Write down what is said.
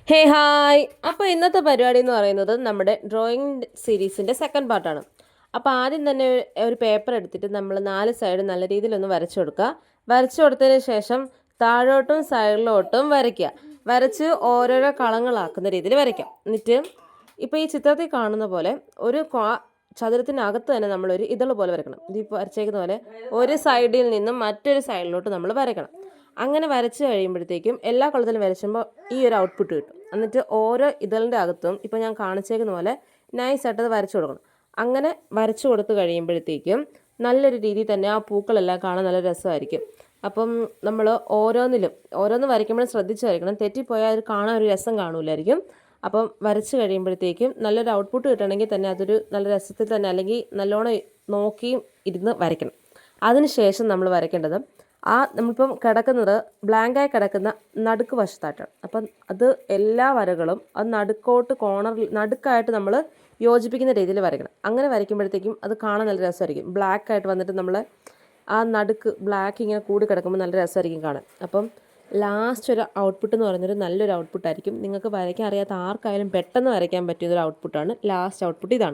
ഹേ hi. അപ്പോൾ ഇന്നത്തെ പരിപാടി എന്ന് പറയുന്നത് നമ്മുടെ ഡ്രോയിങ് സീരീസിൻ്റെ സെക്കൻഡ് പാർട്ടാണ്. അപ്പോൾ ആദ്യം തന്നെ ഒരു പേപ്പർ എടുത്തിട്ട് നമ്മൾ 4 സൈഡ് നല്ല രീതിയിലൊന്ന് വരച്ചു കൊടുക്കുക. വരച്ചു കൊടുത്തതിന് ശേഷം താഴോട്ടും സൈഡിലോട്ടും വരയ്ക്കുക. വരച്ച് ഓരോരോ കളങ്ങളാക്കുന്ന രീതിയിൽ വരയ്ക്കാം. എന്നിട്ട് ഇപ്പോൾ ഈ ചിത്രത്തിൽ കാണുന്ന പോലെ ഒരു ചതുരത്തിനകത്ത് തന്നെ നമ്മളൊരു ഇതൾ പോലെ വരയ്ക്കണം. ഇതിപ്പോൾ വരച്ചേക്കുന്ന പോലെ ഒരു സൈഡിൽ നിന്നും മറ്റൊരു സൈഡിലോട്ട് നമ്മൾ വരയ്ക്കണം. അങ്ങനെ വരച്ച് കഴിയുമ്പോഴത്തേക്കും എല്ലാ കളത്തിലും വരച്ചുമ്പോൾ ഈ ഒരു ഔട്ട്പുട്ട് കിട്ടും. എന്നിട്ട് ഓരോ ഇതളിൻ്റെ അകത്തും ഇപ്പോൾ ഞാൻ കാണിച്ചേക്കുന്ന പോലെ നൈസായിട്ട് അത് വരച്ചു കൊടുക്കണം. അങ്ങനെ വരച്ചു കൊടുത്ത് കഴിയുമ്പോഴത്തേക്കും നല്ലൊരു രീതിയിൽ തന്നെ ആ പൂക്കളെല്ലാം കാണാൻ നല്ല രസമായിരിക്കും. അപ്പം നമ്മൾ ഓരോന്ന് വരയ്ക്കുമ്പോഴും ശ്രദ്ധിച്ച് വരയ്ക്കണം. തെറ്റിപ്പോയാൽ അത് കാണാൻ ഒരു രസം കാണൂലായിരിക്കും. അപ്പം വരച്ച് കഴിയുമ്പോഴത്തേക്കും നല്ലൊരു ഔട്ട്പുട്ട് കിട്ടണമെങ്കിൽ തന്നെ അതൊരു നല്ല രസത്തിൽ തന്നെ അല്ലെങ്കിൽ നല്ലോണം നോക്കിയും ഇരുന്ന് വരയ്ക്കണം. അതിന് ശേഷം നമ്മൾ വരയ്ക്കേണ്ടത് നമ്മളിപ്പം കിടക്കുന്നത് ബ്ലാങ്കായി കിടക്കുന്ന നടുക്ക് വശത്തായിട്ടാണ്. അപ്പം അത് എല്ലാ വരകളും അത് നടുക്കായിട്ട് നമ്മൾ യോജിപ്പിക്കുന്ന രീതിയിൽ വരയ്ക്കണം. അങ്ങനെ വരയ്ക്കുമ്പോഴത്തേക്കും അത് കാണാൻ നല്ല രസമായിരിക്കും. ബ്ലാക്കായിട്ട് വന്നിട്ട് നമ്മൾ ആ നടുക്ക് ബ്ലാക്ക് ഇങ്ങനെ കൂടി കിടക്കുമ്പോൾ നല്ല രസമായിരിക്കും കാണാൻ. അപ്പം ലാസ്റ്റ് ഒരു ഔട്ട്പുട്ട് എന്ന് പറയുന്നൊരു നല്ലൊരു ഔട്ട്പുട്ടായിരിക്കും. നിങ്ങൾക്ക് വരയ്ക്കാൻ അറിയാത്ത ആർക്കായാലും പെട്ടെന്ന് വരയ്ക്കാൻ പറ്റിയൊരു ഔട്ട്പുട്ടാണ് ലാസ്റ്റ് ഔട്ട്പുട്ട്. ഇതാണ്.